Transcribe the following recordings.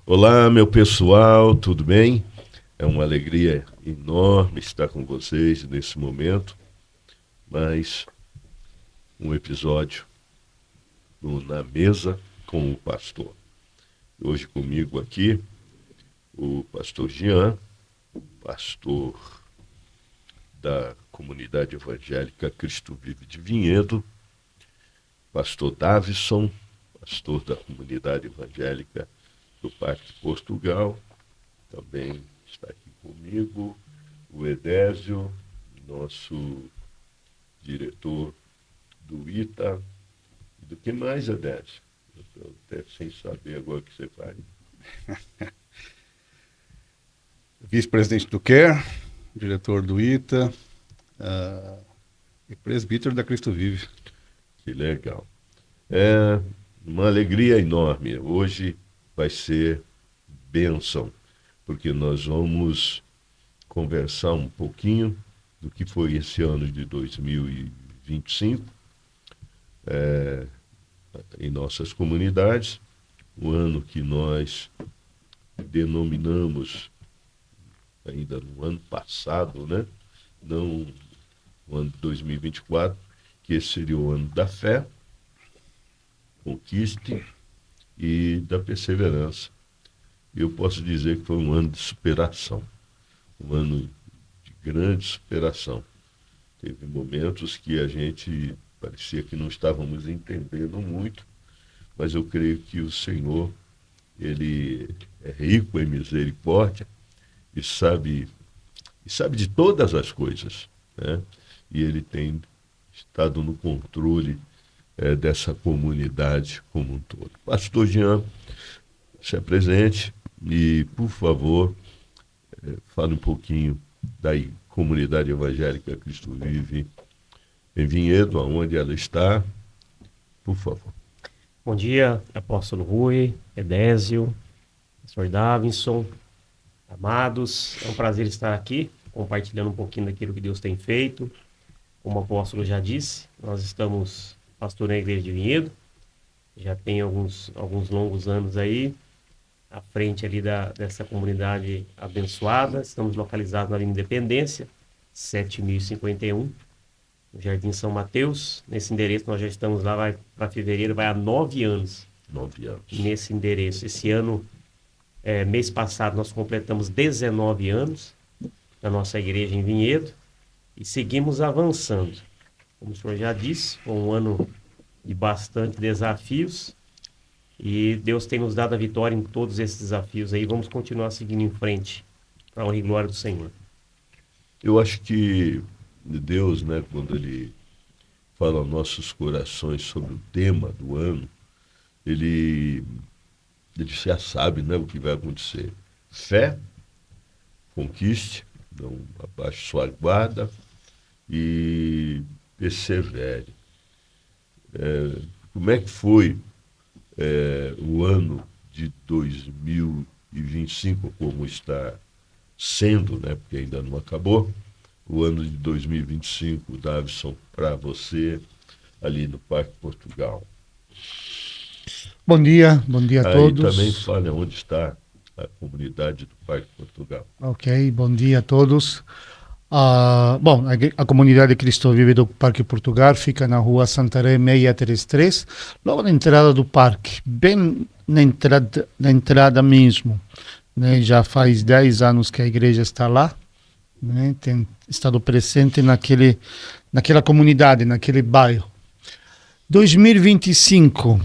Olá, meu pessoal, tudo bem? É uma alegria enorme estar com vocês nesse momento, mais um episódio Na Mesa com o Pastor. Hoje comigo aqui o pastor Jean, pastor da comunidade evangélica Cristo Vive de Vinhedo, pastor Davison, pastor da comunidade evangélica do Parque Portugal, também está aqui comigo o Edésio, nosso diretor do ITA. Do que mais, Edésio? Eu estou até sem saber agora o que você faz. Vice-presidente do CARE, diretor do ITA e presbítero da Cristo Vive. Que legal. É uma alegria enorme. Hoje vai ser bênção, porque nós vamos conversar um pouquinho do que foi esse ano de 2025 em nossas comunidades, o ano que nós denominamos ainda no ano passado, né? Não o ano de 2024, que esse seria o ano da fé, conquiste e da perseverança. Eu posso dizer que foi um ano de superação, um ano de grande superação. Teve momentos que a gente parecia que não estávamos entendendo muito, mas eu creio que o Senhor, Ele é rico em misericórdia e sabe de todas as coisas, né? E Ele tem estado no controle dessa comunidade como um todo. Pastor Jean, se apresente e, por favor, fale um pouquinho da comunidade evangélica Cristo Vive em Vinhedo, onde ela está, por favor. Bom dia, apóstolo Rui, Edésio, pastor Davinson, amados. É um prazer estar aqui, compartilhando um pouquinho daquilo que Deus tem feito. Como o apóstolo já disse, nós estamos pastoreando a igreja de Vinhedo, já tem alguns longos anos aí, à frente ali dessa comunidade abençoada. Estamos localizados na Avenida Independência, 7051, no Jardim São Mateus. Nesse endereço nós já estamos lá, para fevereiro, vai há 9 anos. 9 anos. Nesse endereço. Esse ano, mês passado, nós completamos 19 anos da nossa igreja em Vinhedo e seguimos avançando. Como o senhor já disse, foi um ano de bastante desafios e Deus tem nos dado a vitória em todos esses desafios aí. Vamos continuar seguindo em frente, para a honra e glória do Senhor. Eu acho que Deus, né, quando Ele fala aos nossos corações sobre o tema do ano, Ele já sabe, né, o que vai acontecer. Fé, conquiste, não abaixe sua guarda e persevere. Como é que foi o ano de 2025, como está sendo, né, porque ainda não acabou, o ano de 2025, Davison, para você, ali no Parque Portugal? Bom dia a todos. Aí também fala onde está a comunidade do Parque Portugal. Ok, bom dia a todos. A comunidade Cristo Vive do Parque Portugal fica na rua Santarém 633, logo na entrada do parque, bem na entrada mesmo. Né? Já faz 10 anos que a igreja está lá, né? Tem estado presente naquela comunidade, naquele bairro. 2025,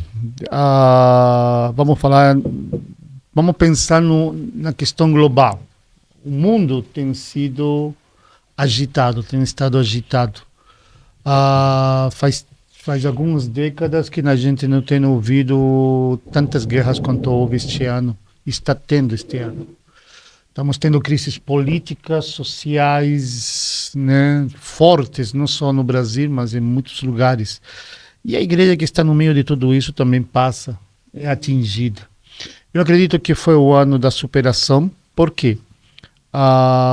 vamos pensar na questão global. O mundo tem estado agitado. Faz algumas décadas que a gente não tem ouvido tantas guerras quanto houve este ano, está tendo este ano. Estamos tendo crises políticas, sociais, né, fortes, não só no Brasil, mas em muitos lugares. E a igreja que está no meio de tudo isso também é atingida. Eu acredito que foi o ano da superação. Por quê?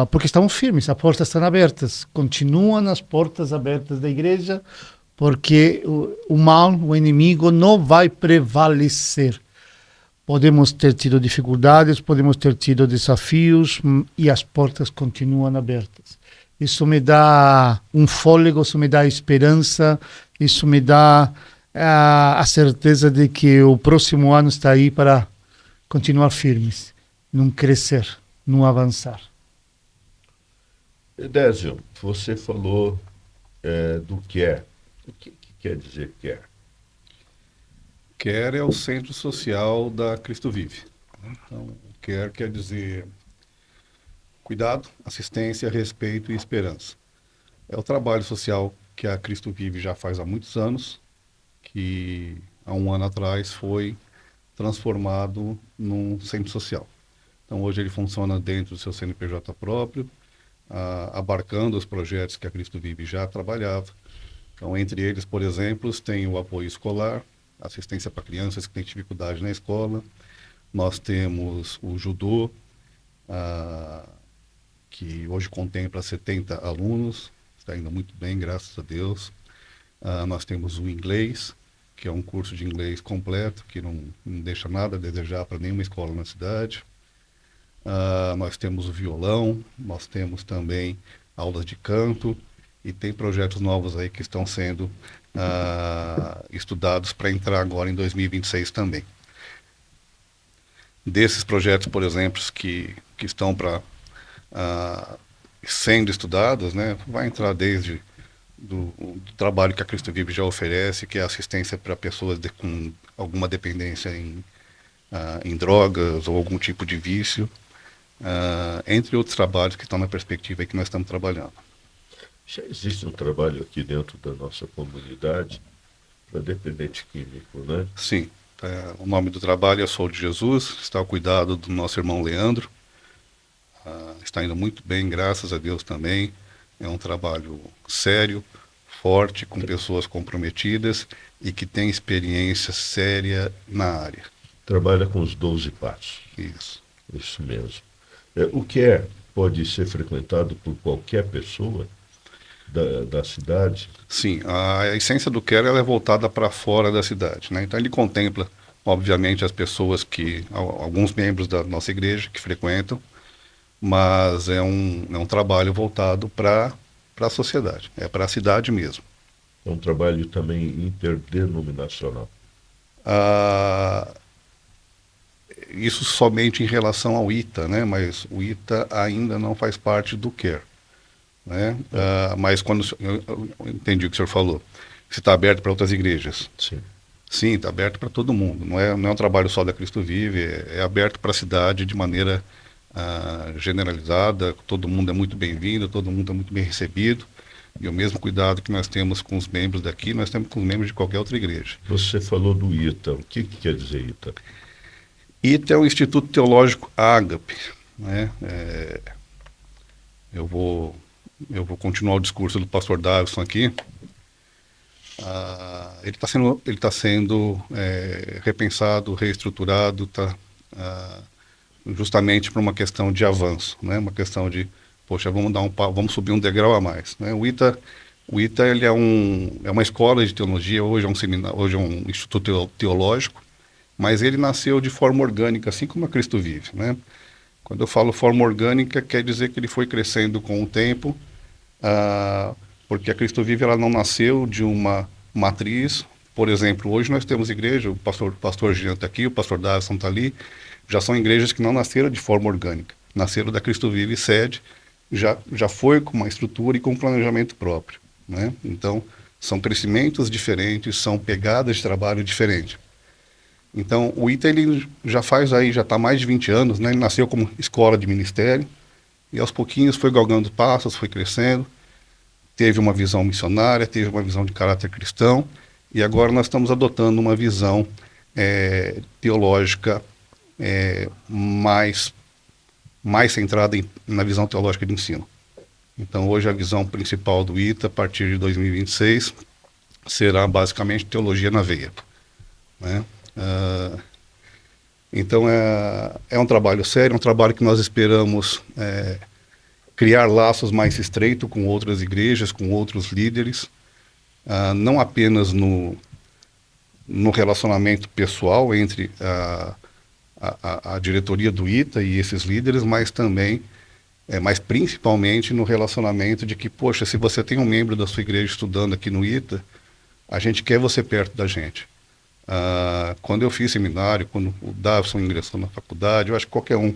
Porque estamos firmes, as portas estão abertas. Continuam as portas abertas da igreja, porque o mal, o inimigo, não vai prevalecer. Podemos ter tido dificuldades, podemos ter tido desafios e as portas continuam abertas. Isso me dá um fôlego, isso me dá esperança, isso me dá a certeza de que o próximo ano está aí para continuar firmes, não crescer, não avançar. Edésio, você falou do quer. O que quer dizer quer? CARE é o Centro Social da Cristo Vive. Então, o CARE quer dizer cuidado, assistência, respeito e esperança. É o trabalho social que a Cristo Vive já faz há muitos anos, que há um ano atrás foi transformado num centro social. Então, hoje ele funciona dentro do seu CNPJ próprio, abarcando os projetos que a Cristo Vive já trabalhava. Então, entre eles, por exemplo, tem o apoio escolar, assistência para crianças que têm dificuldade na escola. Nós temos o judô, que hoje contempla 70 alunos, está indo muito bem, graças a Deus. Nós temos o inglês, que é um curso de inglês completo, que não deixa nada a desejar para nenhuma escola na cidade. Nós temos o violão, nós temos também aulas de canto, e tem projetos novos aí que estão sendo estudados para entrar agora em 2026 também. Desses projetos, por exemplo, que estão sendo estudados, né, vai entrar desde do trabalho que a Cristo Vive já oferece, que é assistência para pessoas com alguma dependência em drogas ou algum tipo de vício, entre outros trabalhos que estão na perspectiva aí que nós estamos trabalhando. Já existe um trabalho aqui dentro da nossa comunidade para dependente químico, né? Sim. O nome do trabalho é Sou de Jesus, está ao cuidado do nosso irmão Leandro. Está indo muito bem, graças a Deus também. É um trabalho sério, forte, com pessoas comprometidas e que tem experiência séria na área. Trabalha com os 12 passos. Isso mesmo. O que pode ser frequentado por qualquer pessoa da cidade? Sim, a essência do CARE ela é voltada para fora da cidade, né? Então ele contempla, obviamente, as pessoas alguns membros da nossa igreja que frequentam, mas é um trabalho voltado para a sociedade, é para a cidade mesmo. É um trabalho também interdenominacional. Isso somente em relação ao ITA, né? Mas o ITA ainda não faz parte do CARE. Né? Mas quando eu entendi o que o senhor falou, se está aberto para outras igrejas. Sim, está aberto para todo mundo. Não é um trabalho só da Cristo Vive, é aberto para a cidade de maneira generalizada. Todo mundo é muito bem-vindo, todo mundo é muito bem recebido. E o mesmo cuidado que nós temos com os membros daqui, nós temos com os membros de qualquer outra igreja. Você falou do ITA. O que quer dizer ITA? ITA é o Instituto Teológico Ágape. Né? Eu vou continuar o discurso do pastor Davison aqui. Ele está sendo repensado, reestruturado, justamente por uma questão de avanço, né? Uma questão de, poxa, vamos subir um degrau a mais. Né? O ITA ele é uma escola de teologia, hoje é um instituto teológico, mas ele nasceu de forma orgânica, assim como a Cristo Vive. Né? Quando eu falo forma orgânica, quer dizer que ele foi crescendo com o tempo, porque a Cristo Vive ela não nasceu de uma matriz. Por exemplo, hoje nós temos igreja, o pastor Jean está aqui, o pastor Davison está ali, já são igrejas que não nasceram de forma orgânica, nasceram da Cristo Vive sede, já foi com uma estrutura e com um planejamento próprio. Né? Então, são crescimentos diferentes, são pegadas de trabalho diferentes. Então, o ITA ele já está há mais de 20 anos, né? Ele nasceu como escola de ministério, e aos pouquinhos foi galgando passos, foi crescendo, teve uma visão missionária, teve uma visão de caráter cristão, e agora nós estamos adotando uma visão teológica mais centrada na visão teológica de ensino. Então, hoje a visão principal do ITA, a partir de 2026, será basicamente teologia na veia. Né? Então, é um trabalho sério, um trabalho que nós esperamos criar laços mais estreitos com outras igrejas, com outros líderes, não apenas no relacionamento pessoal entre a diretoria do ITA e esses líderes, mas também, mas principalmente no relacionamento de que, poxa, se você tem um membro da sua igreja estudando aqui no ITA, a gente quer você perto da gente. Quando eu fiz seminário, quando o Davison ingressou na faculdade, eu acho que qualquer um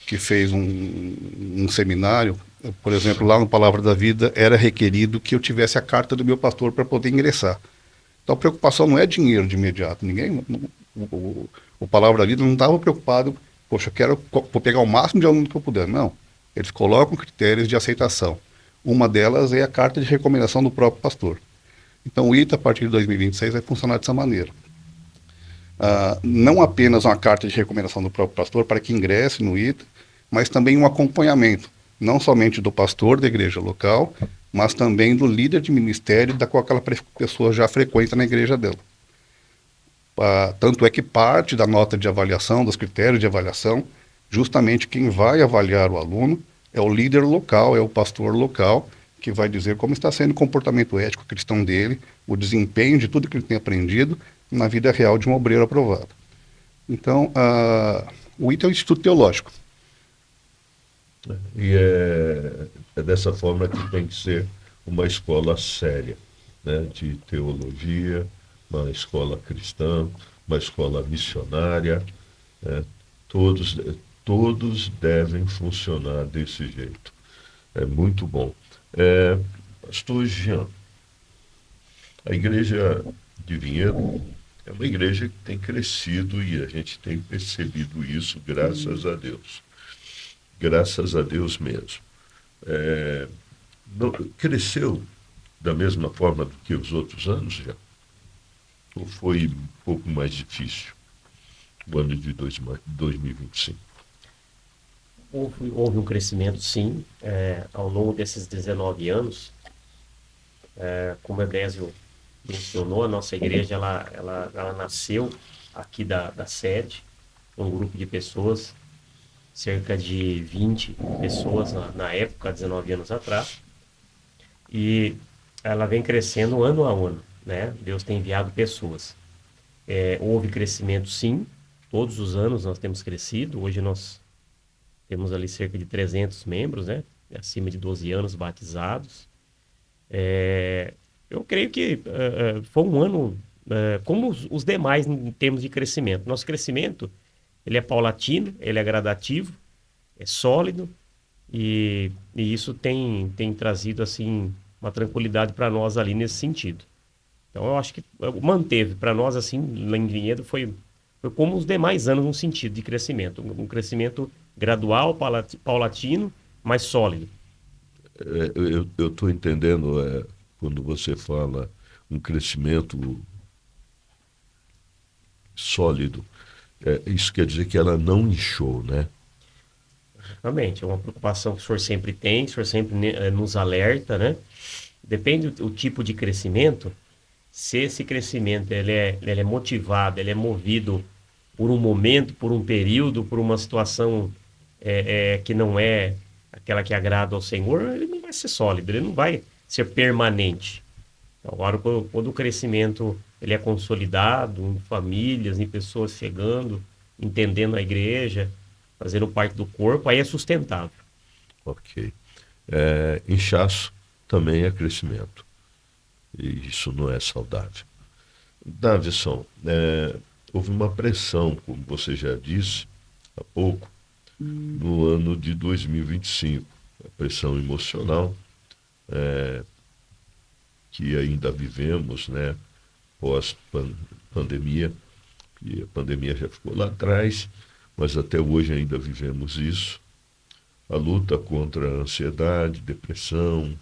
que fez um seminário, por exemplo, lá no Palavra da Vida, era requerido que eu tivesse a carta do meu pastor para poder ingressar. Então a preocupação não é dinheiro de imediato. O Palavra da Vida não estava preocupado, poxa, vou pegar o máximo de aluno que eu puder. Não. Eles colocam critérios de aceitação. Uma delas é a carta de recomendação do próprio pastor. Então o ITA, a partir de 2026, vai funcionar dessa maneira. Não apenas uma carta de recomendação do próprio pastor para que ingresse no ITA, mas também um acompanhamento, não somente do pastor da igreja local, mas também do líder de ministério da qual aquela pessoa já frequenta na igreja dela. Tanto é que parte da nota de avaliação, dos critérios de avaliação, justamente quem vai avaliar o aluno é o líder local, é o pastor local, que vai dizer como está sendo o comportamento ético cristão dele, o desempenho de tudo que ele tem aprendido na vida real de um obreiro aprovado. Então, o ITA é o Instituto Teológico. E é dessa forma que tem que ser uma escola séria, né, de teologia, uma escola cristã, uma escola missionária. Todos devem funcionar desse jeito. É muito bom. Pastor Jean, a igreja de Vinhedo é uma igreja que tem crescido e a gente tem percebido isso, graças a Deus. Graças a Deus mesmo. Cresceu da mesma forma do que os outros anos já? Ou foi um pouco mais difícil o ano de 2025? Houve um crescimento, sim, ao longo desses 19 anos. Como o Edésio mencionou, a nossa igreja ela nasceu aqui da sede, um grupo de pessoas, cerca de 20 pessoas na época, 19 anos atrás, e ela vem crescendo ano a ano, né? Deus tem enviado pessoas. Houve crescimento, sim, todos os anos nós temos crescido. Hoje nós temos ali cerca de 300 membros, né? Acima de 12 anos batizados. Eu creio que foi um ano como os demais em termos de crescimento. Nosso crescimento, ele é paulatino, ele é gradativo, é sólido, e isso tem trazido assim uma tranquilidade para nós ali nesse sentido. Então eu acho que manteve para nós assim lá em Vinhedo foi como os demais anos no sentido de crescimento, um crescimento gradual, paulatino, mas sólido. Eu estou entendendo quando você fala um crescimento sólido, isso quer dizer que ela não inchou, né? Exatamente, é uma preocupação que o senhor sempre tem, o senhor sempre nos alerta, né? Depende do tipo de crescimento. Se esse crescimento ele é motivado, ele é movido por um momento, por um período, por uma situação que não é aquela que agrada ao Senhor, ele não vai ser sólido, ele não vai ser permanente. Então, agora, quando o crescimento ele é consolidado em famílias, em pessoas chegando, entendendo a igreja, fazendo parte do corpo, aí é sustentável. Ok. Inchaço também é crescimento. E isso não é saudável. Davison, houve uma pressão, como você já disse há pouco, no ano de 2025. A pressão emocional que ainda vivemos, né, pós-pandemia. E a pandemia já ficou lá atrás, mas até hoje ainda vivemos isso. A luta contra a ansiedade, depressão,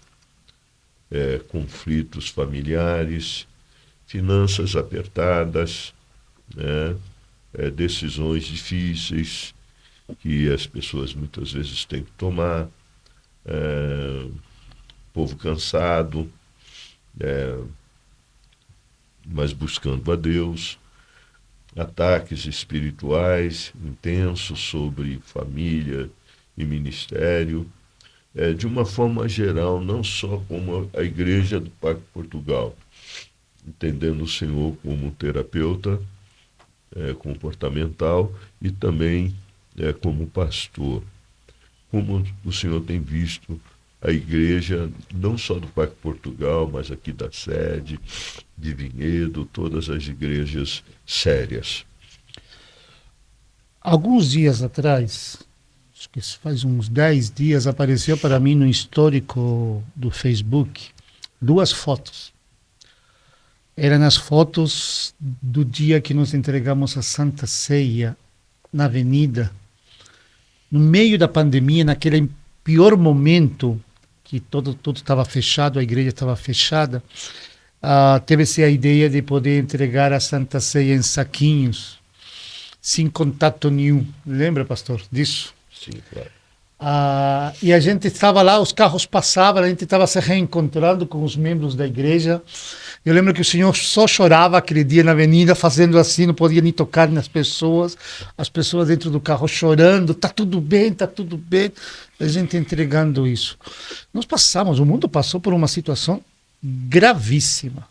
conflitos familiares, finanças apertadas, né? Decisões difíceis que as pessoas muitas vezes têm que tomar, povo cansado, mas buscando a Deus, ataques espirituais intensos sobre família e ministério, de uma forma geral, não só como a Igreja do Pacto Portugal, entendendo o Senhor como um terapeuta, comportamental e também como pastor. Como o senhor tem visto a igreja, não só do Parque Portugal, mas aqui da sede, de Vinhedo, todas as igrejas sérias? Alguns dias atrás, acho que faz uns 10 dias, apareceu para mim no histórico do Facebook 2 fotos. Eram as fotos do dia que nós entregamos a Santa Ceia na Avenida, no meio da pandemia, naquele pior momento que tudo estava fechado, a igreja estava fechada. Teve-se a ideia de poder entregar a Santa Ceia em saquinhos, sem contato nenhum. Lembra, pastor, disso? Sim, claro. E a gente estava lá, os carros passavam, a gente estava se reencontrando com os membros da igreja. Eu lembro que o senhor só chorava aquele dia na avenida, fazendo assim, não podia nem tocar nas pessoas. As pessoas dentro do carro chorando, tá tudo bem, tá tudo bem. A gente entregando isso. O mundo passou por uma situação gravíssima,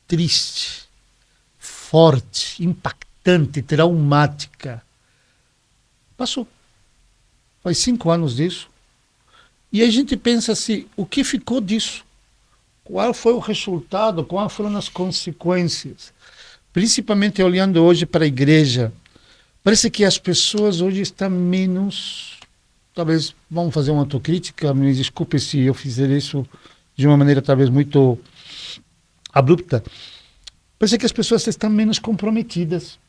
triste, forte, impactante, traumática. Passou. Faz 5 anos disso. E a gente pensa assim, o que ficou disso? Qual foi o resultado? Quais foram as consequências? Principalmente olhando hoje para a igreja. Parece que as pessoas hoje estão menos... Talvez, vamos fazer uma autocrítica, me desculpe se eu fizer isso de uma maneira talvez muito abrupta. Parece que as pessoas estão menos comprometidas.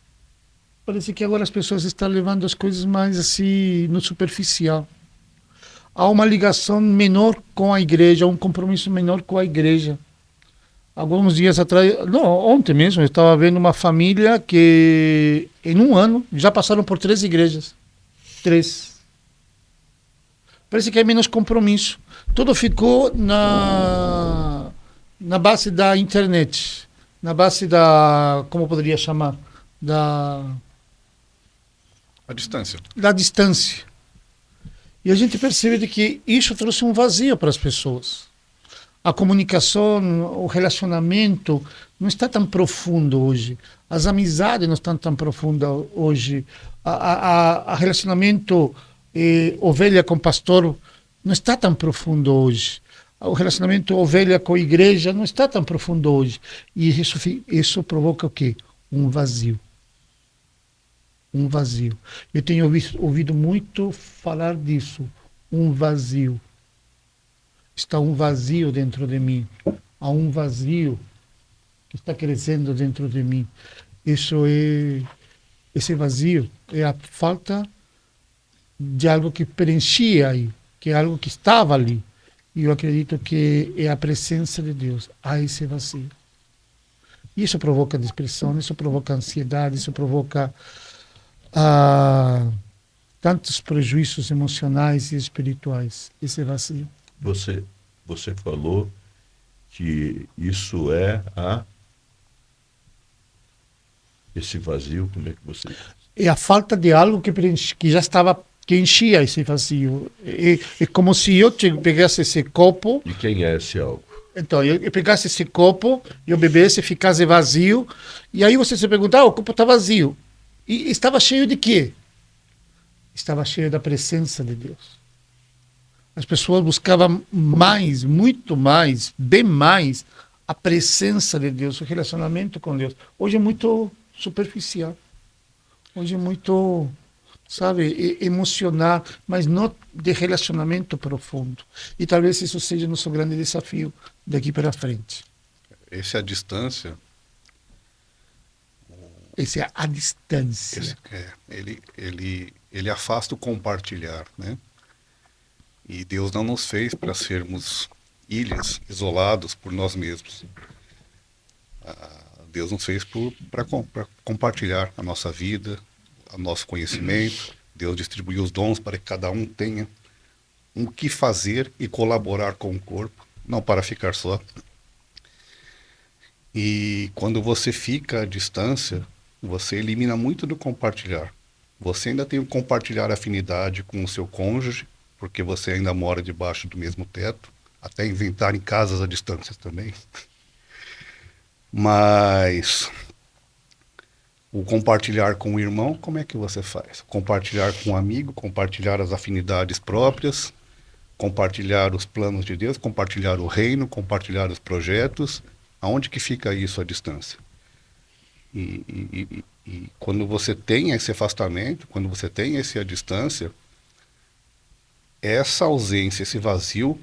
Parece que agora as pessoas estão levando as coisas mais assim, no superficial. Há uma ligação menor com a igreja, um compromisso menor com a igreja. Alguns dias atrás, não, ontem mesmo, eu estava vendo uma família que em um ano já passaram por 3 igrejas. 3. Parece que é menos compromisso. Tudo ficou na base da internet, na base da, como poderia chamar, A distância. da distância. E a gente percebe de que isso trouxe um vazio para as pessoas. A comunicação, o relacionamento não está tão profundo hoje. As amizades não estão tão profundas hoje. A relacionamento ovelha com pastor não está tão profundo hoje. O relacionamento ovelha com a igreja não está tão profundo hoje. E isso provoca o quê? Um vazio. Um vazio. Eu tenho ouvido muito falar disso. Um vazio. Está um vazio dentro de mim. Há um vazio que está crescendo dentro de mim. Esse vazio é a falta de algo que preenchia aí, que é algo que estava ali. E eu acredito que é a presença de Deus. Há esse vazio. Isso provoca depressão, isso provoca ansiedade, isso provoca tantos prejuízos emocionais e espirituais, esse vazio. Você falou que isso é esse vazio, como é que você... É a falta de algo que já estava, que enchia esse vazio. É como se eu pegasse esse copo... E quem é esse algo? Então, eu pegasse esse copo, eu bebesse, ficasse vazio, e aí você se pergunta, o copo está vazio. E estava cheio de quê? Estava cheio da presença de Deus. As pessoas buscavam mais, muito mais, bem mais, a presença de Deus, o relacionamento com Deus. Hoje é muito superficial. Hoje é muito, sabe, emocional, mas não de relacionamento profundo. E talvez isso seja nosso grande desafio daqui para frente. Essa é a distância. Essa é a distância. Ele afasta o compartilhar, né? E Deus não nos fez para sermos ilhas, isolados por nós mesmos. Deus nos fez para compartilhar a nossa vida, o nosso conhecimento. Deus distribuiu os dons para que cada um tenha o que fazer e colaborar com o corpo, não para ficar só. E quando você fica à distância, você elimina muito do compartilhar. Você ainda tem o compartilhar afinidade com o seu cônjuge, porque você ainda mora debaixo do mesmo teto, até inventar em casas à distância também. Mas O compartilhar com o irmão, como é que você faz? Compartilhar com um amigo, compartilhar as afinidades próprias, compartilhar os planos de Deus, compartilhar o reino, compartilhar os projetos. Aonde que fica isso à distância? E quando você tem esse afastamento, quando você tem essa distância, essa ausência, esse vazio,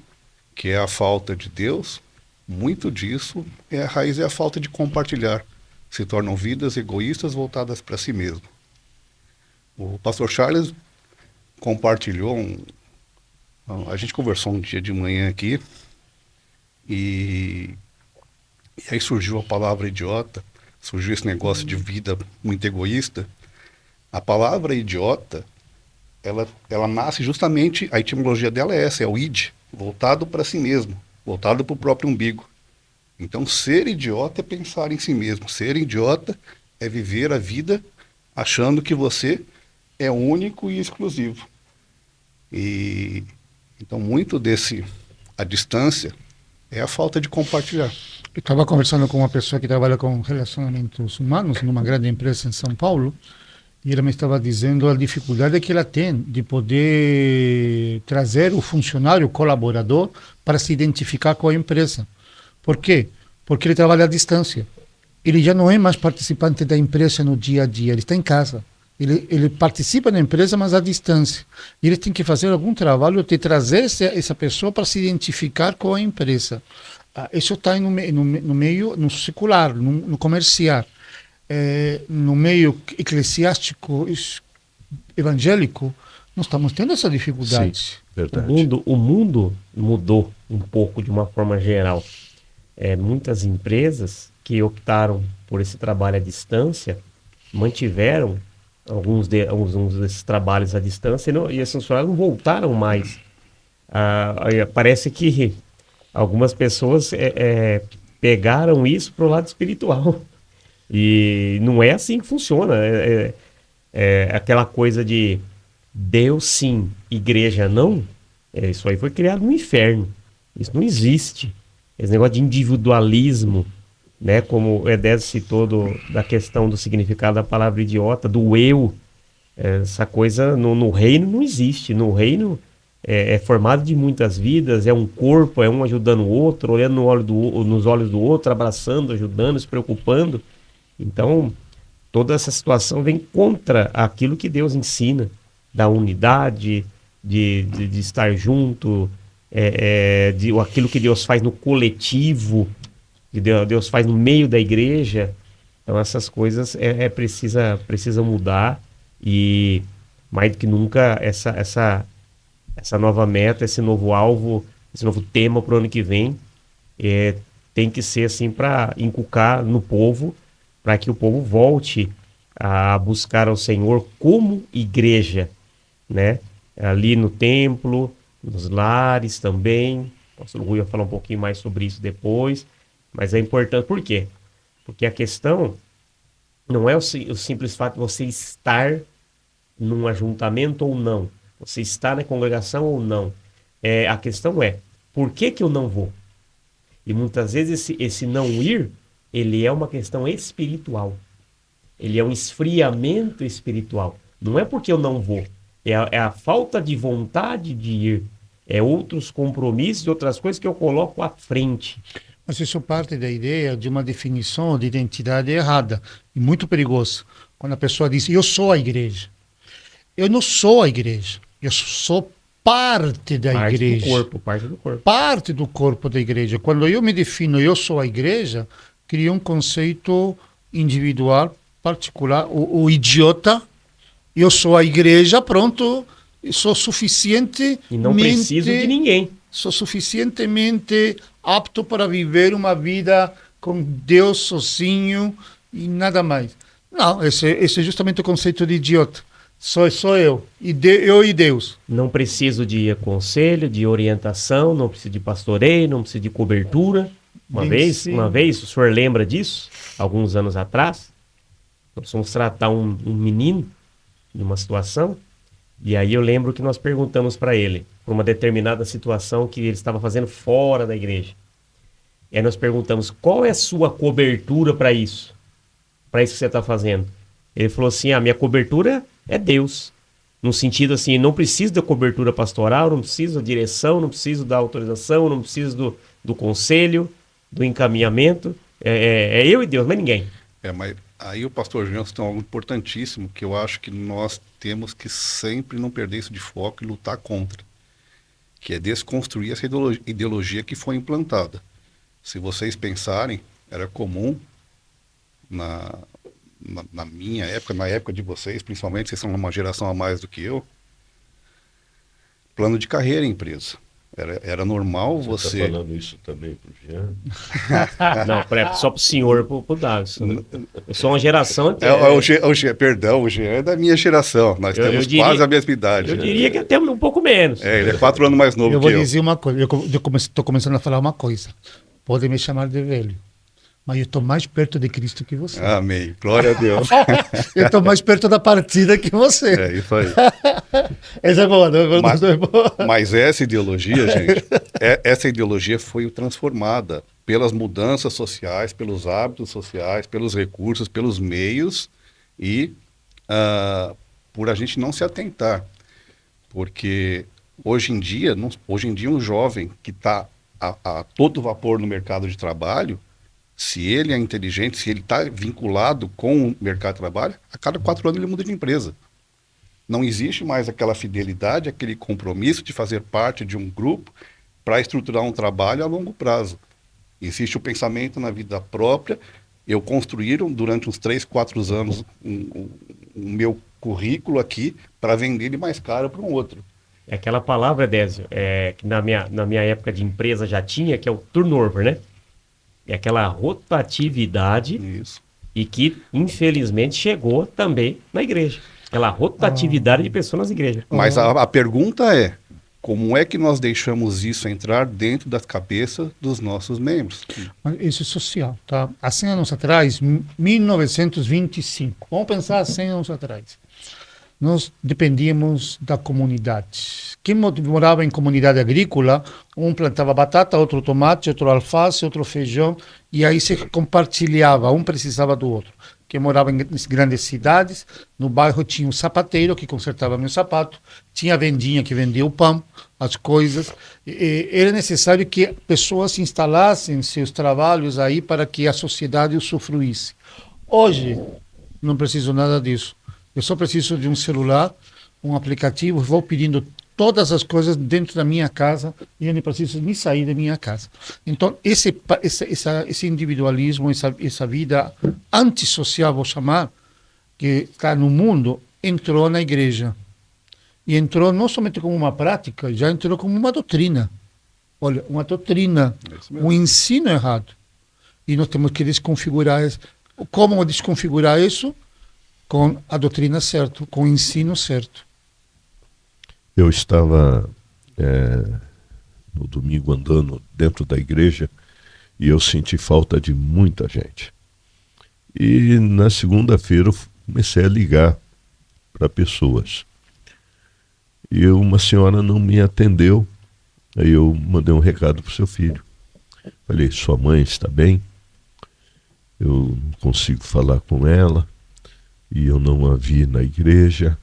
que é a falta de Deus, muito disso a raiz é a falta de compartilhar. Se tornam vidas egoístas voltadas para si mesmo. O pastor Charles compartilhou, a gente conversou um dia de manhã aqui, e aí surgiu a palavra idiota, surgiu esse negócio de vida muito egoísta. A palavra idiota, ela nasce justamente, a etimologia dela é essa, é o id, voltado para si mesmo, voltado para o próprio umbigo. Então, ser idiota é pensar em si mesmo. Ser idiota é viver a vida achando que você é único e exclusivo. E então, muito a distância é a falta de compartilhar. Eu estava conversando com uma pessoa que trabalha com relacionamentos humanos numa grande empresa em São Paulo, e ela me estava dizendo a dificuldade que ela tem de poder trazer o funcionário, o colaborador, para se identificar com a empresa. Por quê? Porque ele trabalha à distância. Ele já não é mais participante da empresa no dia a dia, ele está em casa. Ele participa da empresa, mas à distância. E ele tem que fazer algum trabalho de trazer essa pessoa para se identificar com a empresa. Isso está no meio, no secular, no comercial. No meio eclesiástico, evangélico, nós estamos tendo essa dificuldade. Sim, verdade. O mundo mudou um pouco de uma forma geral. Muitas empresas que optaram por esse trabalho à distância mantiveram alguns desses trabalhos à distância e esses funcionários não voltaram mais. Parece que algumas pessoas pegaram isso para o lado espiritual. E não é assim que funciona. Aquela coisa de Deus sim, igreja não. Isso aí foi criado no inferno. Isso não existe. Esse negócio de individualismo, né, como o Edésio citou da questão do significado da palavra idiota, do eu, essa coisa no reino não existe. No reino é formado de muitas vidas, é um corpo, é um ajudando o outro, olhando nos olhos do outro, abraçando, ajudando, se preocupando. Então, toda essa situação vem contra aquilo que Deus ensina, da unidade, de estar junto, de aquilo que Deus faz no coletivo, que Deus faz no meio da igreja. Então essas coisas precisa mudar, e mais do que nunca essa nova meta, esse novo alvo, esse novo tema para o ano que vem tem que ser assim para inculcar no povo, para que o povo volte a buscar ao Senhor como igreja, né? Ali no templo, nos lares também. O pastor Rui vai falar um pouquinho mais sobre isso depois, mas é importante. Por quê? Porque a questão não é o simples fato de você estar num ajuntamento ou não, você está na congregação ou não. A questão é, por que eu não vou? E muitas vezes esse não ir, ele é uma questão espiritual. Ele é um esfriamento espiritual. Não é porque eu não vou, é a falta de vontade de ir. É outros compromissos, outras coisas que eu coloco à frente. Mas isso parte da ideia de uma definição de identidade errada e muito perigosa. Quando a pessoa diz, eu sou a igreja. Eu não sou a igreja. Eu sou parte da igreja. Parte do corpo. Parte do corpo da igreja. Quando eu me defino, eu sou a igreja, cria um conceito individual, particular. O idiota, eu sou a igreja, pronto, eu sou suficientemente... E não preciso de ninguém. Sou suficientemente apto para viver uma vida com Deus sozinho e nada mais. Não, esse é justamente o conceito de idiota. Sou eu, eu e Deus. Não preciso de conselho, de orientação, não preciso de pastoreio, não preciso de cobertura. Uma vez, o senhor lembra disso? Alguns anos atrás, nós fomos tratar um menino de uma situação, e aí eu lembro que nós perguntamos para ele, por uma determinada situação que ele estava fazendo fora da igreja. E aí nós perguntamos, qual é a sua cobertura para isso? Para isso que você está fazendo? Ele falou assim, a minha cobertura é Deus. No sentido assim, não preciso da cobertura pastoral, não preciso da direção, não preciso da autorização, não preciso do conselho, do encaminhamento. É eu e Deus, mas ninguém. Mas aí o pastor Jansen tem algo importantíssimo que eu acho que nós temos que sempre não perder isso de foco e lutar contra, que é desconstruir essa ideologia que foi implantada. Se vocês pensarem, era comum na minha época, na época de vocês, principalmente, vocês são uma geração a mais do que eu, plano de carreira em empresa. Era normal você... Tá falando isso também pro Jean? Não, só pro senhor e pro Davison. Eu sou uma geração... Perdão, o Jean é da minha geração. Nós temos quase a mesma idade. Eu diria que até um pouco menos. Ele é 4 anos mais novo que eu. Eu vou dizer uma coisa, eu estou começando a falar uma coisa. Podem me chamar de velho, mas eu estou mais perto de Cristo que você. Amém. Glória a Deus. Eu estou mais perto da partida que você. É isso aí. Essa é boa, não é boa. Mas essa ideologia, gente, essa ideologia foi transformada pelas mudanças sociais, pelos hábitos sociais, pelos recursos, pelos meios e por a gente não se atentar. Porque hoje em dia um jovem que está a todo vapor no mercado de trabalho, se ele é inteligente, se ele está vinculado com o mercado de trabalho, a cada 4 anos ele muda de empresa. Não existe mais aquela fidelidade, aquele compromisso de fazer parte de um grupo para estruturar um trabalho a longo prazo. Existe o pensamento na vida própria. Eu construí durante uns 3, 4 anos o meu currículo aqui para vender ele mais caro para um outro. É aquela palavra, Désio, que na minha época de empresa já tinha, que é o turnover, né? É aquela rotatividade. Isso. E que, infelizmente, chegou também na igreja. Aquela rotatividade de pessoas nas igrejas. Mas a pergunta é, como é que nós deixamos isso entrar dentro das cabeças dos nossos membros? Isso é social, tá? Há 100 anos atrás, 1925, vamos pensar 100 anos atrás. Nós dependíamos da comunidade. Quem morava em comunidade agrícola, um plantava batata, outro tomate, outro alface, outro feijão, e aí se compartilhava, um precisava do outro. Quem morava em grandes cidades, no bairro tinha um sapateiro que consertava meu sapato, tinha a vendinha que vendia o pão, as coisas. Era necessário que pessoas instalassem seus trabalhos aí para que a sociedade usufruísse. Hoje, não preciso nada disso. Eu só preciso de um celular, um aplicativo, vou pedindo todas as coisas dentro da minha casa e eu não preciso nem sair da minha casa. Então, esse individualismo, essa vida antissocial, vou chamar, que está no mundo, entrou na igreja. E entrou não somente como uma prática, já entrou como uma doutrina. Olha, uma doutrina, um ensino errado. E nós temos que desconfigurar isso. Como desconfigurar isso? Com a doutrina certa, com o ensino certo. Eu estava no domingo andando dentro da igreja e eu senti falta de muita gente. E na segunda-feira eu comecei a ligar para pessoas. E uma senhora não me atendeu. Aí eu mandei um recado para o seu filho. Falei, sua mãe está bem? Eu não consigo falar com ela. E eu não a vi na igreja.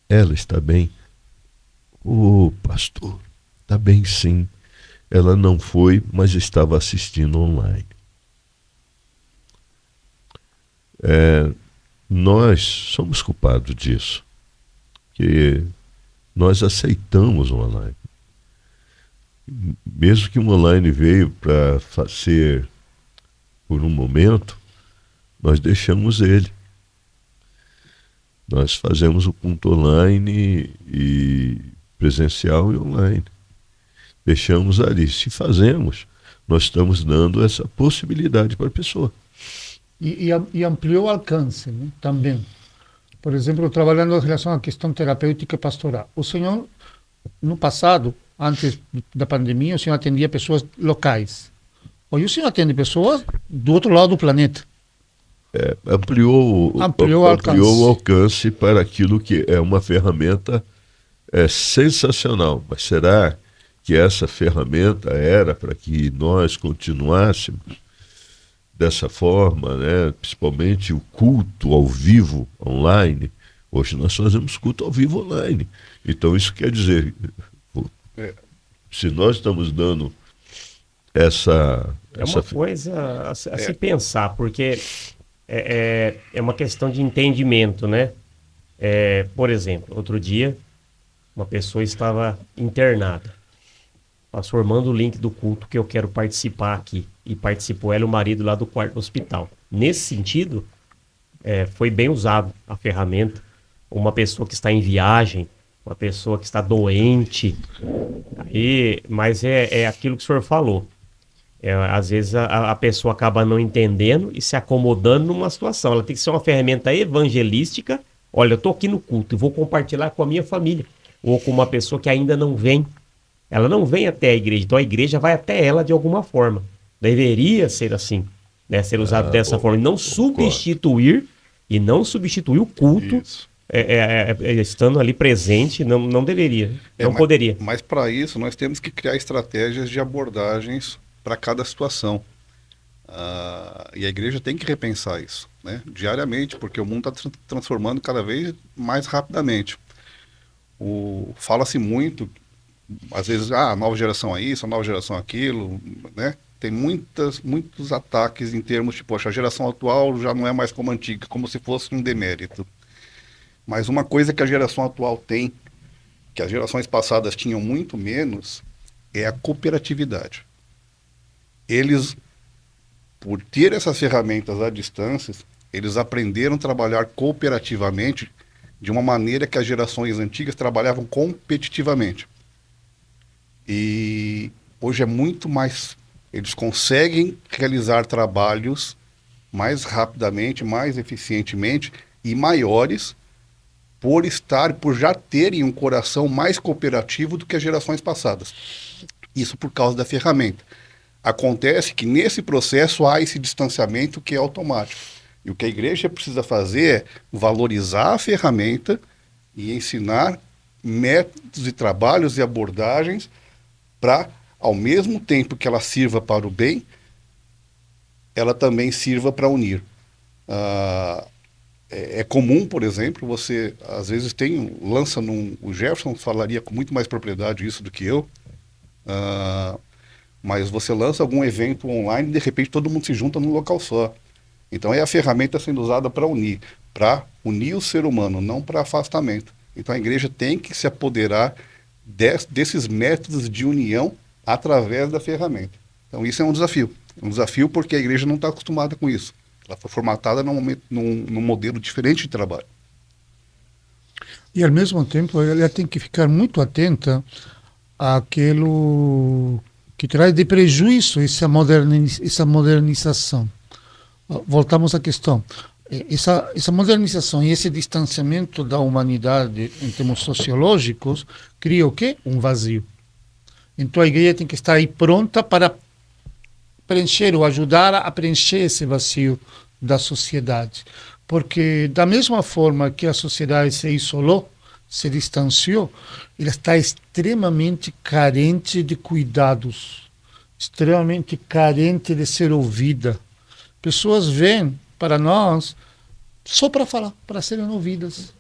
Ela está bem? Pastor, está bem sim. Ela não foi, mas estava assistindo online. Nós somos culpados disso. Que nós aceitamos o online. Mesmo que o online veio para fazer por um momento, nós deixamos ele. Nós fazemos o culto online e presencial e online. Deixamos ali. Se fazemos, nós estamos dando essa possibilidade para a pessoa. E ampliou o alcance, né? Também. Por exemplo, trabalhando em relação à questão terapêutica e pastoral. O senhor, no passado, antes da pandemia, o senhor atendia pessoas locais. Hoje o senhor atende pessoas do outro lado do planeta. Ampliou o alcance para aquilo que é uma ferramenta sensacional. Mas será que essa ferramenta era para que nós continuássemos? dessa forma, né? Principalmente o culto ao vivo online. Hoje nós fazemos culto ao vivo online. Então isso quer dizer, se nós estamos dando É uma coisa a se pensar, porque é uma questão de entendimento, né? Por exemplo, outro dia, uma pessoa estava internada. Pastor, manda o link do culto que eu quero participar aqui. E participou ela e o marido lá do quarto do hospital. Nesse sentido, foi bem usado a ferramenta. Uma pessoa que está em viagem, uma pessoa que está doente. Mas é aquilo que o senhor falou. Às vezes a pessoa acaba não entendendo e se acomodando numa situação. Ela tem que ser uma ferramenta evangelística. Olha, eu estou aqui no culto e vou compartilhar com a minha família. Ou com uma pessoa que ainda não vem. Ela não vem até a igreja, então a igreja vai até ela de alguma forma. Deveria ser assim, né? Ser usado dessa forma. E não substituir o culto estando ali presente, não deveria, não poderia. Mas para isso nós temos que criar estratégias de abordagens para cada situação. E a igreja tem que repensar isso, né? Diariamente, porque o mundo está transformando cada vez mais rapidamente. Fala-se muito, às vezes, a nova geração é isso, a nova geração é aquilo, né? Tem muitos ataques em termos de, poxa, a geração atual já não é mais como a antiga, como se fosse um demérito. Mas uma coisa que a geração atual tem, que as gerações passadas tinham muito menos, é a cooperatividade. Eles, por ter essas ferramentas à distância, eles aprenderam a trabalhar cooperativamente de uma maneira que as gerações antigas trabalhavam competitivamente. E hoje é muito mais... Eles conseguem realizar trabalhos mais rapidamente, mais eficientemente e maiores por já terem um coração mais cooperativo do que as gerações passadas. Isso por causa da ferramenta. Acontece que nesse processo há esse distanciamento que é automático. E o que a igreja precisa fazer é valorizar a ferramenta e ensinar métodos e trabalhos e abordagens para, ao mesmo tempo que ela sirva para o bem, ela também sirva para unir. É comum, por exemplo, você às vezes lança o Jefferson falaria com muito mais propriedade isso do que eu, mas você lança algum evento online e de repente todo mundo se junta num local só. Então é a ferramenta sendo usada para unir o ser humano, não para afastamento. Então a igreja tem que se apoderar desses métodos de união através da ferramenta. Então isso é um desafio. Um desafio porque a igreja não está acostumada com isso. Ela foi formatada num modelo diferente de trabalho. E ao mesmo tempo ela tem que ficar muito atenta àquilo que traz de prejuízo essa modernização. Voltamos à questão. Essa modernização e esse distanciamento da humanidade em termos sociológicos cria o quê? Um vazio. Então a igreja tem que estar aí pronta para preencher ou ajudar a preencher esse vazio da sociedade. Porque da mesma forma que a sociedade se isolou, se distanciou, ela está extremamente carente de cuidados, extremamente carente de ser ouvida. Pessoas vêm para nós só para falar, para serem ouvidas.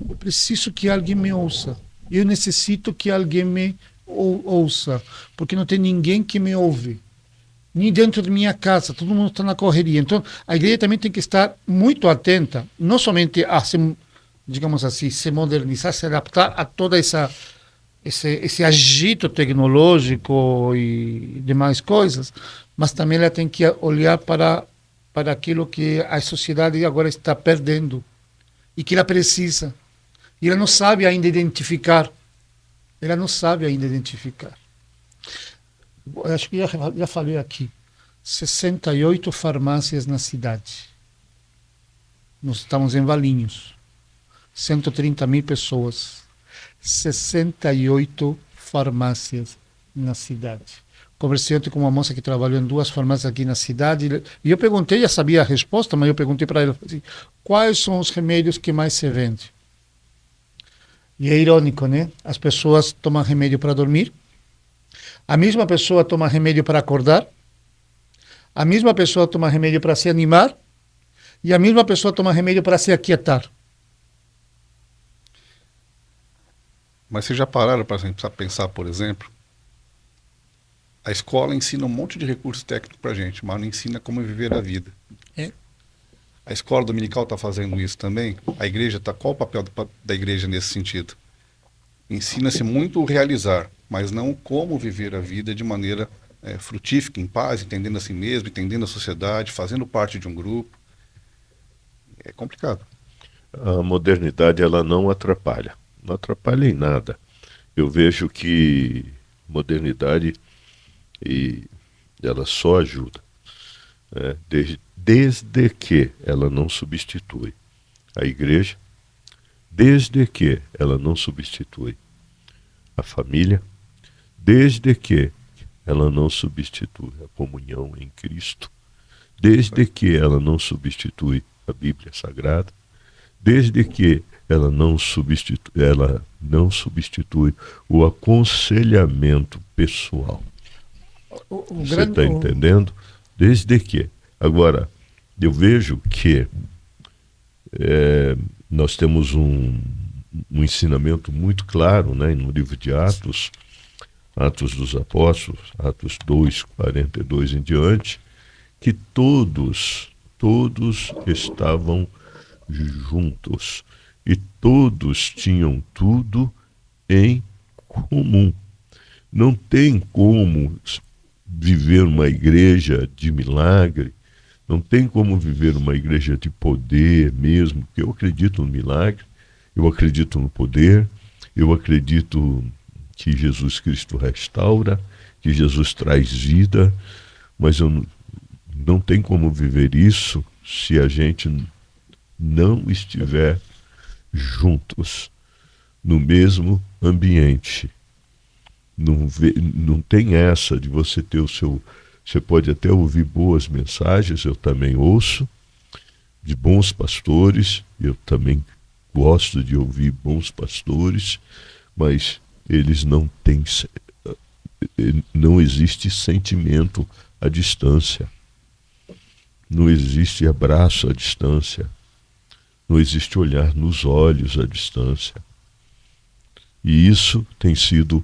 Eu preciso que alguém me ouça. Eu necessito que alguém me ouça, porque não tem ninguém que me ouve. Nem dentro de minha casa, todo mundo está na correria. Então, a igreja também tem que estar muito atenta, não somente a digamos assim, se modernizar, se adaptar a toda esse agito tecnológico e demais coisas, mas também ela tem que olhar para aquilo que a sociedade agora está perdendo e que ela precisa. E ela não sabe ainda identificar. Eu acho que já falei aqui. 68 farmácias na cidade. Nós estamos em Valinhos. 130 mil pessoas. 68 farmácias na cidade. Conversei ontem com uma moça que trabalhou em 2 farmácias aqui na cidade. E eu perguntei, já sabia a resposta, mas eu perguntei para ela assim, quais são os remédios que mais se vende? E é irônico, né? As pessoas tomam remédio para dormir. A mesma pessoa toma remédio para acordar. A mesma pessoa toma remédio para se animar e a mesma pessoa toma remédio para se aquietar. Mas vocês já pararam para pensar, por exemplo, a escola ensina um monte de recursos técnicos para a gente, mas não ensina como viver a vida. É. A escola dominical está fazendo isso também. A igreja está. Qual o papel da igreja nesse sentido? Ensina-se muito o realizar, mas não como viver a vida de maneira frutífica, em paz, entendendo a si mesmo, entendendo a sociedade, fazendo parte de um grupo. É complicado. A modernidade, ela não atrapalha. Não atrapalha em nada. Eu vejo que modernidade, ela só ajuda. Desde que ela não substitui a igreja, desde que ela não substitui a família, desde que ela não substitui a comunhão em Cristo, desde que ela não substitui a Bíblia Sagrada, desde que ela não substitui o aconselhamento pessoal. Você está entendendo? Desde que. Agora, eu vejo que nós temos um ensinamento muito claro, né, no livro de Atos, Atos dos Apóstolos, Atos 2, 42 em diante, que todos estavam juntos e todos tinham tudo em comum. Não tem como viver uma igreja de milagre, não tem como viver uma igreja de poder mesmo, porque eu acredito no milagre, eu acredito no poder, eu acredito que Jesus Cristo restaura, que Jesus traz vida, mas não tem como viver isso se a gente não estiver juntos, no mesmo ambiente. Não tem essa de você ter o seu... Você pode até ouvir boas mensagens, eu também ouço, de bons pastores, eu também gosto de ouvir bons pastores, mas eles não têm... Não existe sentimento à distância. Não existe abraço à distância. Não existe olhar nos olhos à distância. E isso tem sido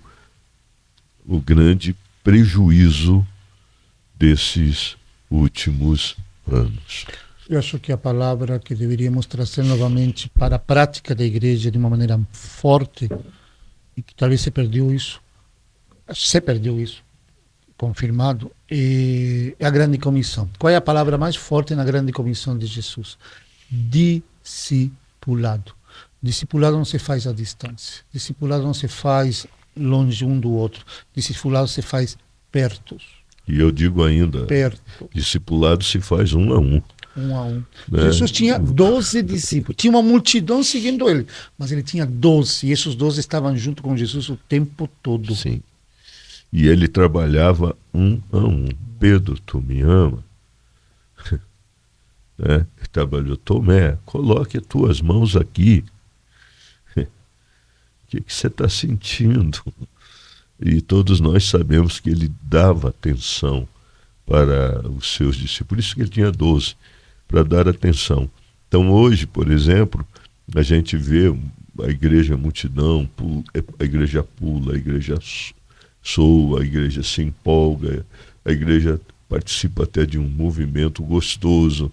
o grande prejuízo desses últimos anos. Eu acho que a palavra que deveríamos trazer novamente para a prática da igreja de uma maneira forte, e que talvez se perdeu isso, confirmado, é a grande comissão. Qual é a palavra mais forte na grande comissão de Jesus? Discipulado. Discipulado não se faz à distância. Discipulado não se faz longe um do outro. Discipulado se faz perto. E eu digo ainda, discipulado se faz um a um. Um a um. Né? Jesus tinha 12 discípulos. Tinha uma multidão seguindo ele. Mas ele tinha 12. E esses 12 estavam junto com Jesus o tempo todo. Sim. E ele trabalhava um a um. Pedro, tu me ama? Né? Trabalhou, Tomé, coloque as tuas mãos aqui. O que você está sentindo? E todos nós sabemos que ele dava atenção para os seus discípulos. Por isso que ele tinha 12, para dar atenção. Então hoje, por exemplo, a gente vê a igreja multidão, a igreja pula, a igreja soa, a igreja se empolga, a igreja participa até de um movimento gostoso,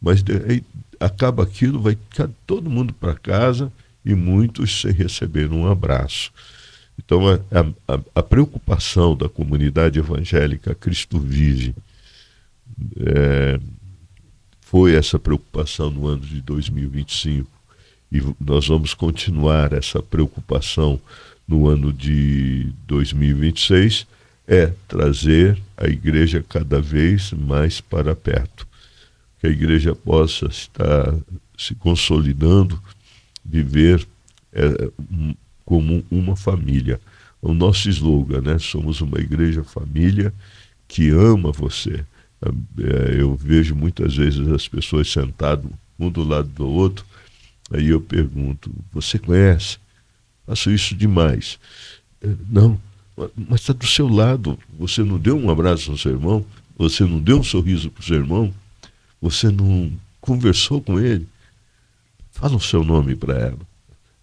mas aí acaba aquilo, vai todo mundo para casa e muitos sem receber um abraço. Então a preocupação da comunidade evangélica Cristo Vive foi essa preocupação no ano de 2025 e nós vamos continuar essa preocupação no ano de 2026, trazer a igreja cada vez mais para perto, que a igreja possa estar se consolidando, viver como uma família. O nosso slogan, né? Somos uma igreja família que ama você. Eu vejo muitas vezes as pessoas sentadas um do lado do outro, aí eu pergunto, você conhece? Faço isso demais. Não, mas está do seu lado, você não deu um abraço no seu irmão? Você não deu um sorriso para o seu irmão? Você não conversou com ele? Fala o seu nome para ela.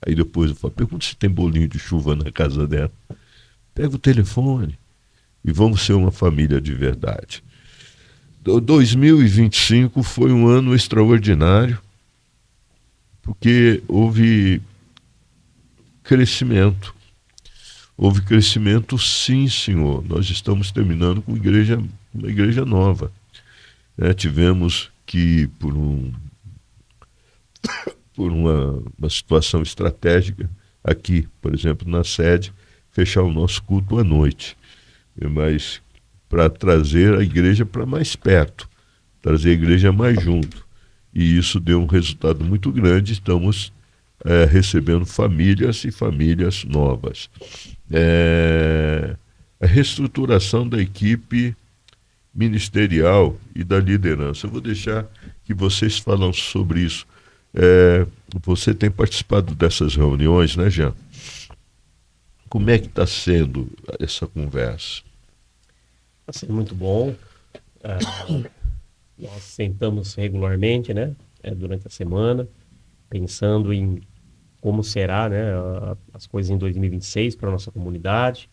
Aí depois eu falo, pergunta se tem bolinho de chuva na casa dela. Pega o telefone e vamos ser uma família de verdade. 2025 foi um ano extraordinário, porque houve crescimento. Houve crescimento, sim, senhor. Nós estamos terminando com uma igreja nova. Tivemos que, por uma situação estratégica, aqui, por exemplo, na sede, fechar o nosso culto à noite. Mas para trazer a igreja para mais perto, trazer a igreja mais junto. E isso deu um resultado muito grande. Estamos recebendo famílias e famílias novas. A reestruturação da equipe ministerial e da liderança. Eu vou deixar que vocês falam sobre isso. Você tem participado dessas reuniões, né, Jean? Como é que está sendo essa conversa? Está sendo muito bom. Nós sentamos regularmente, né, durante a semana, pensando em como será, né, as coisas em 2026 para a nossa comunidade,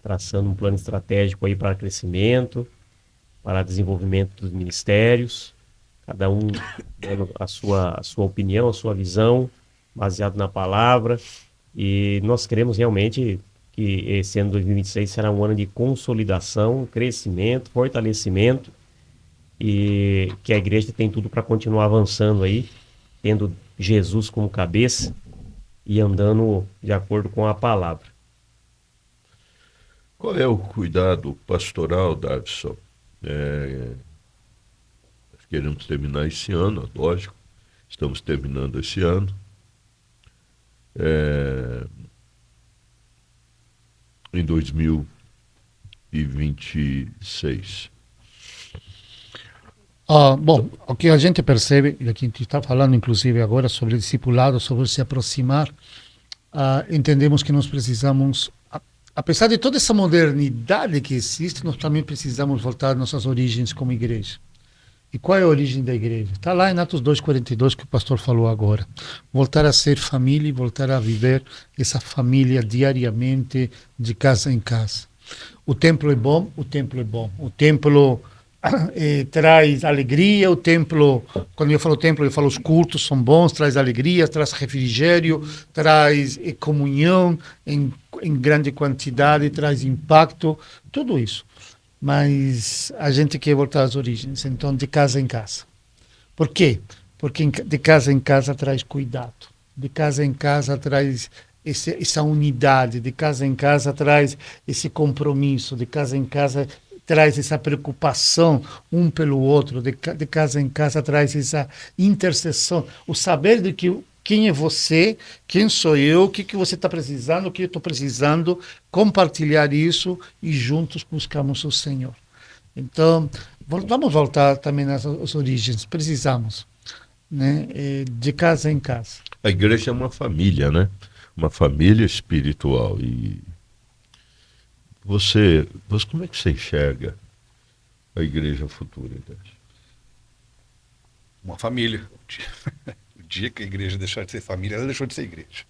traçando um plano estratégico aí para crescimento, para desenvolvimento dos ministérios, cada um dando a sua opinião, a sua visão, baseado na palavra. E nós queremos realmente que esse ano 2026 será um ano de consolidação, crescimento, fortalecimento, e que a igreja tem tudo para continuar avançando aí, tendo Jesus como cabeça e andando de acordo com a palavra. Qual é o cuidado pastoral, Davison? Queremos terminar esse ano, lógico, estamos terminando esse ano. Em 2026. Bom, o que a gente percebe, e aqui a gente está falando inclusive agora sobre discipulado, sobre se aproximar, entendemos que nós precisamos, apesar de toda essa modernidade que existe, nós também precisamos voltar às nossas origens como igreja. E qual é a origem da igreja? Está lá em Atos 2,42 que o pastor falou agora. Voltar a ser família e voltar a viver essa família diariamente, de casa em casa. O templo é bom, o templo é bom. O templo traz alegria, o templo, quando eu falo templo, eu falo os cultos são bons, traz alegria, traz refrigério, traz comunhão em grande quantidade, traz impacto, tudo isso. Mas a gente quer voltar às origens, então de casa em casa. Por quê? Porque de casa em casa traz cuidado, de casa em casa traz essa unidade, de casa em casa traz esse compromisso, de casa em casa traz essa preocupação um pelo outro, de casa em casa traz essa intercessão, o saber de que quem é você, quem sou eu, o que você está precisando, o que eu estou precisando, compartilhar isso e juntos buscamos o Senhor. Então, vamos voltar também às origens, precisamos, né? De casa em casa. A igreja é uma família, né? Uma família espiritual. E você como é que você enxerga a igreja futura, Deus? Uma família. O dia que a igreja deixar de ser família, ela deixou de ser igreja.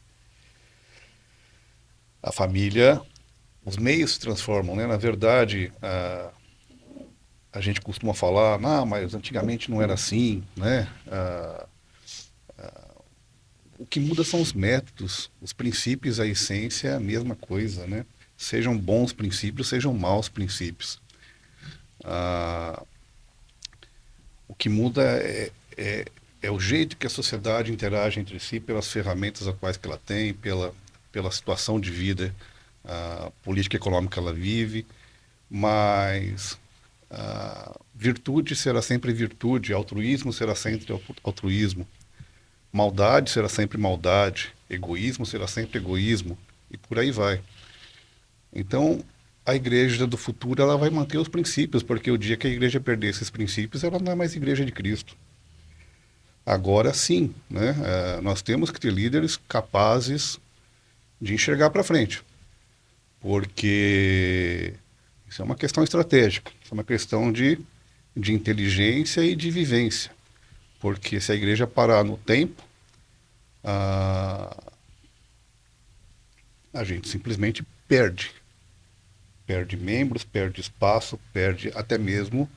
A família, os meios se transformam, né? Na verdade, a gente costuma falar, mas antigamente não era assim, né? O que muda são os métodos, os princípios, a essência é a mesma coisa, né? Sejam bons princípios, sejam maus princípios. O que muda é o jeito que a sociedade interage entre si, pelas ferramentas a quais que ela tem, pela situação de vida, política e econômica que ela vive, mas virtude será sempre virtude, altruísmo será sempre altruísmo, maldade será sempre maldade, egoísmo será sempre egoísmo, e por aí vai. Então, a igreja do futuro ela vai manter os princípios, porque o dia que a igreja perder esses princípios, ela não é mais igreja de Cristo. Agora sim, né? Nós temos que ter líderes capazes de enxergar para frente, porque Isso é uma questão estratégica, isso é uma questão de inteligência e de vivência. Porque se a igreja parar no tempo, a gente simplesmente perde. Perde membros, perde espaço, perde até mesmo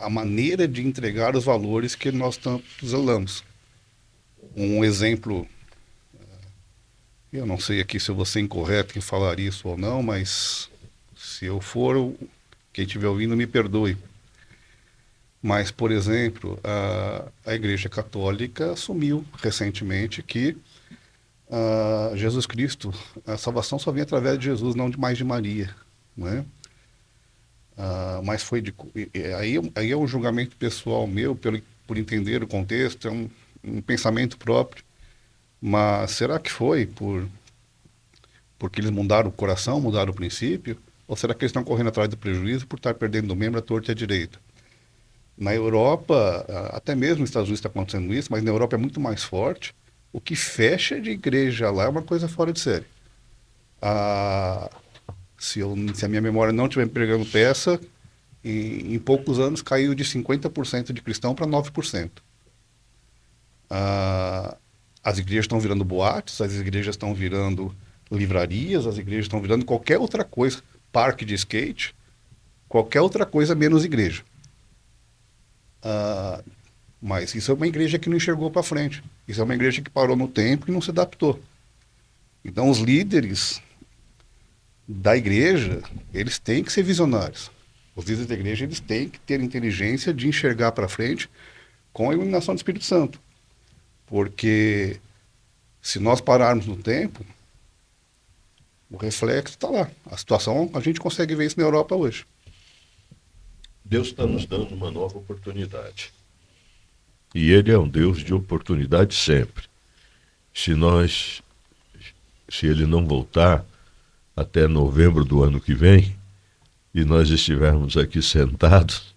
a maneira de entregar os valores que nós tanto zelamos. Um exemplo, eu não sei aqui se eu vou ser incorreto em falar isso ou não, mas se eu for, quem estiver ouvindo me perdoe. Mas, por exemplo, a Igreja Católica assumiu recentemente que Jesus Cristo, a salvação só vem através de Jesus, não mais de Maria, né? Mas foi aí é um julgamento pessoal meu, por entender o contexto, é um pensamento próprio. Mas será que foi porque eles mudaram o coração, mudaram o princípio? Ou será que eles estão correndo atrás do prejuízo por estar perdendo o membro à torta e à direita? Na Europa, até mesmo nos Estados Unidos está acontecendo isso, mas na Europa é muito mais forte. O que fecha de igreja lá é uma coisa fora de série. Se a minha memória não estiver me pregando peça, em poucos anos caiu de 50% de cristão para 9%. As igrejas estão virando boates, as igrejas estão virando livrarias, as igrejas estão virando qualquer outra coisa, parque de skate, qualquer outra coisa menos igreja. Mas isso é uma igreja que não enxergou para frente. Isso é uma igreja que parou no tempo e não se adaptou. Então os líderes da igreja, eles têm que ser visionários. Os líderes da igreja, eles têm que ter inteligência de enxergar para frente com a iluminação do Espírito Santo. Porque se nós pararmos no tempo, o reflexo está lá. A situação, a gente consegue ver isso na Europa hoje. Deus está nos dando uma nova oportunidade. E Ele é um Deus de oportunidade sempre. Se Ele não voltar até novembro do ano que vem, e nós estivermos aqui sentados,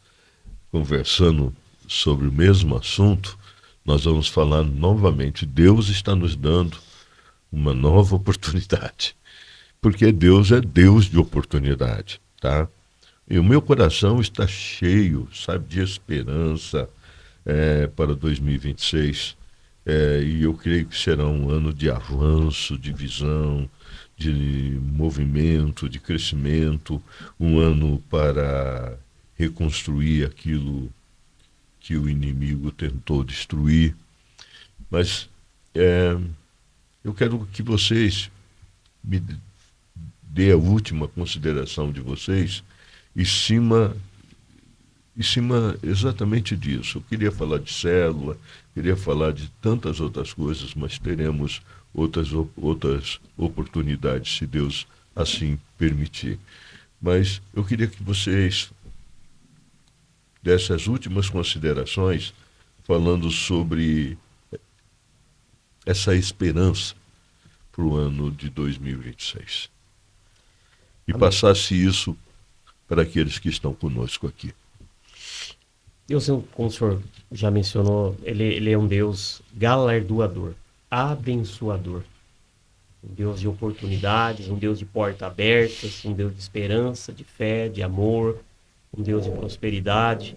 conversando sobre o mesmo assunto, nós vamos falar novamente. Deus está nos dando uma nova oportunidade. Porque Deus é Deus de oportunidade, tá? E o meu coração está cheio, sabe, de esperança para 2026. E eu creio que será um ano de avanço, de visão, de movimento, de crescimento, um ano para reconstruir aquilo que o inimigo tentou destruir. Mas eu quero que vocês me dê a última consideração de vocês em cima exatamente disso. Eu queria falar de célula, queria falar de tantas outras coisas, mas teremos outras oportunidades, se Deus assim permitir. Mas eu queria que vocês dessem as últimas considerações falando sobre essa esperança para o ano de 2026. E passasse isso para aqueles que estão conosco aqui. Deus, como o senhor já mencionou, ele é um Deus galardoador, abençoador. Um Deus de oportunidades, um Deus de portas abertas, um Deus de esperança, de fé, de amor, um Deus de prosperidade.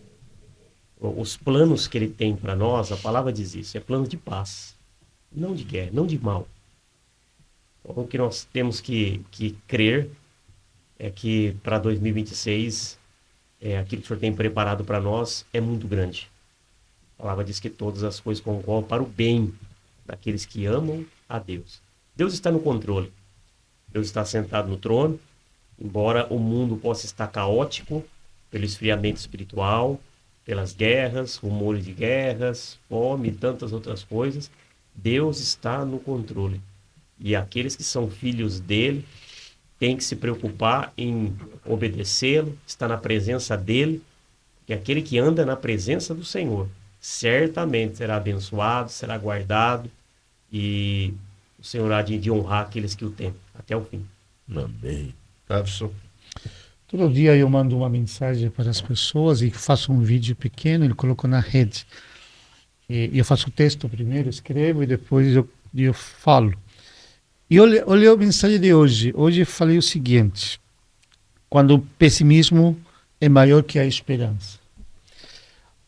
Os planos que Ele tem para nós, a palavra diz isso, é plano de paz, não de guerra, não de mal. Então, o que nós temos que crer é que para 2026, aquilo que o Senhor tem preparado para nós é muito grande. A palavra diz que todas as coisas concorrem para o bem daqueles que amam a Deus. Deus está no controle. Deus está sentado no trono. Embora o mundo possa estar caótico pelo esfriamento espiritual, pelas guerras, rumores de guerras, fome e tantas outras coisas, Deus está no controle. E aqueles que são filhos dele têm que se preocupar em obedecê-lo, estar na presença dele, porque aquele que anda na presença do Senhor certamente será abençoado, será guardado, e o Senhor há de honrar aqueles que o temem até o fim. Amém. Tavson? Todo dia eu mando uma mensagem para as pessoas e faço um vídeo pequeno e coloco na rede. E eu faço o texto primeiro, escrevo e depois eu falo. E olhei a mensagem de hoje. Hoje eu falei o seguinte: quando o pessimismo é maior que a esperança.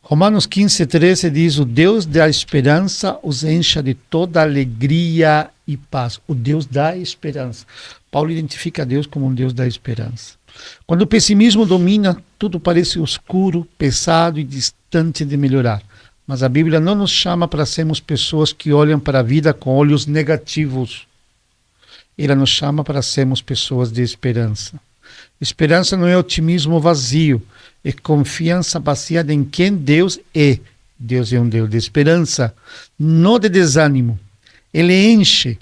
Romanos 15:13 diz: o Deus da esperança os encha de toda alegria e paz. O Deus da esperança. Paulo identifica Deus como um Deus da esperança. Quando o pessimismo domina, tudo parece escuro, pesado e distante de melhorar. Mas a Bíblia não nos chama para sermos pessoas que olham para a vida com olhos negativos. Ela nos chama para sermos pessoas de esperança. Esperança não é otimismo vazio, é confiança baseada em quem Deus é. Deus é um Deus de esperança, não de desânimo. Ele enche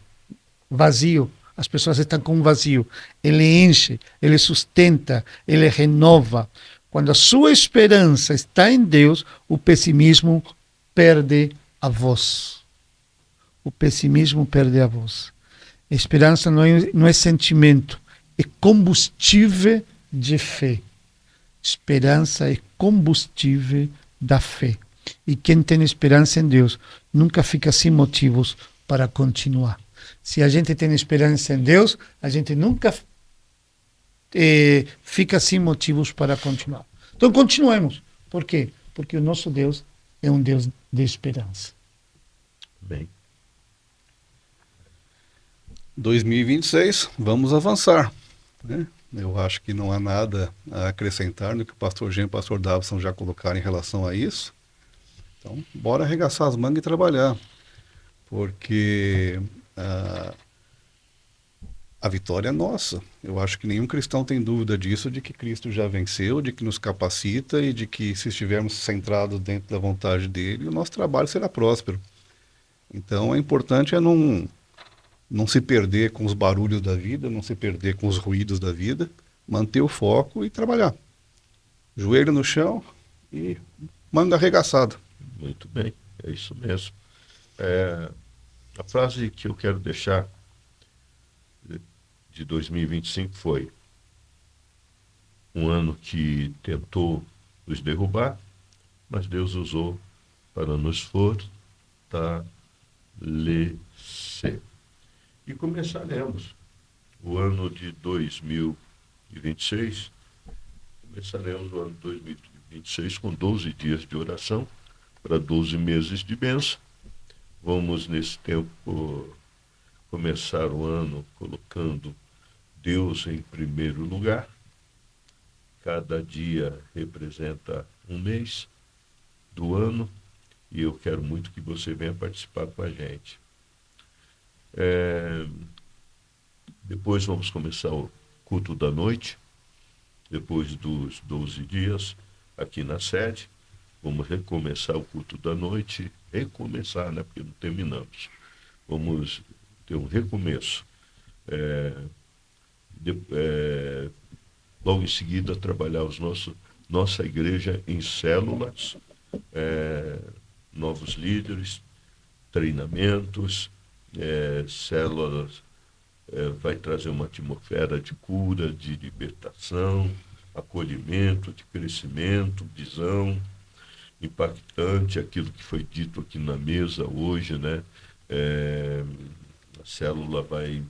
vazio. As pessoas estão com um vazio. Ele enche, ele sustenta, ele renova. Quando a sua esperança está em Deus, o pessimismo perde a voz. O pessimismo perde a voz. A esperança não é sentimento, é combustível de fé. Esperança é combustível da fé. E quem tem esperança em Deus nunca fica sem motivos para continuar. Se a gente tem esperança em Deus, a gente nunca fica sem motivos para continuar. Então continuemos. Por quê? Porque o nosso Deus é um Deus de esperança. Bem. 2026, vamos avançar, né? Eu acho que não há nada a acrescentar no que o pastor Jean e o pastor Davison já colocaram em relação a isso. Então, bora arregaçar as mangas e trabalhar, porque a vitória é nossa. Eu acho que nenhum cristão tem dúvida disso, de que Cristo já venceu, de que nos capacita e de que, se estivermos centrados dentro da vontade dele, o nosso trabalho será próspero. Então, é importante não se perder com os barulhos da vida, não se perder com os ruídos da vida, manter o foco e trabalhar. Joelho no chão e manga arregaçada. Muito bem, é isso mesmo. A frase que eu quero deixar de 2025 foi: um ano que tentou nos derrubar, mas Deus usou para nos fortalecer. E começaremos o ano de 2026, com 12 dias de oração para 12 meses de bênção. Vamos, nesse tempo, começar o ano colocando Deus em primeiro lugar. Cada dia representa um mês do ano e eu quero muito que você venha participar com a gente. Depois vamos começar o culto da noite, depois dos 12 dias aqui na sede. Vamos recomeçar o culto da noite, né? Porque não terminamos. Vamos ter um recomeço. Logo em seguida, trabalhar nossa igreja em células, novos líderes, treinamentos, células. Vai trazer uma atmosfera de cura, de libertação, acolhimento, de crescimento, visão impactante, aquilo que foi dito aqui na mesa hoje, né? A célula vai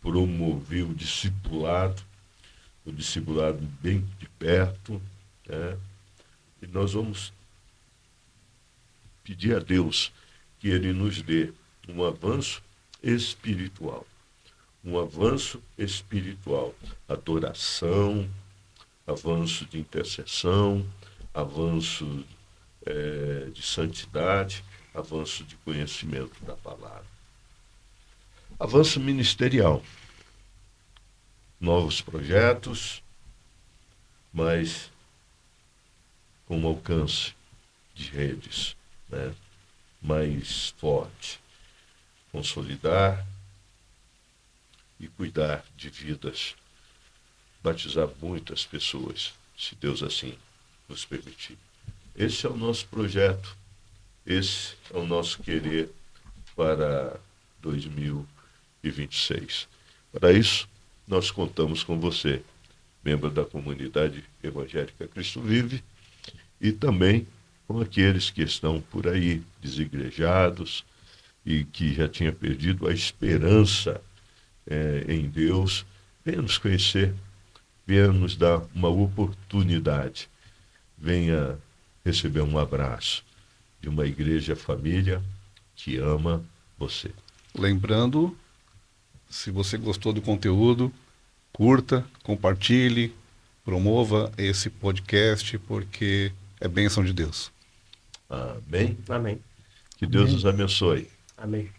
promover o discipulado bem de perto, né? E nós vamos pedir a Deus que Ele nos dê um avanço espiritual, adoração, avanço de intercessão, avanço de santidade, avanço de conhecimento da palavra, avanço ministerial, novos projetos, mas com um alcance de redes, né, mais forte, consolidar e cuidar de vidas, batizar muitas pessoas, se Deus assim nos permitir. Esse é o nosso projeto, esse é o nosso querer para 2026. Para isso, nós contamos com você, membro da comunidade evangélica Cristo Vive, e também com aqueles que estão por aí, desigrejados, e que já tinham perdido a esperança em Deus. Venha nos conhecer, venha nos dar uma oportunidade. Venha receber um abraço de uma igreja família que ama você. Lembrando, se você gostou do conteúdo, curta, compartilhe, promova esse podcast, porque é bênção de Deus. Amém? Amém. Que Deus Amém. os abençoe. Amém.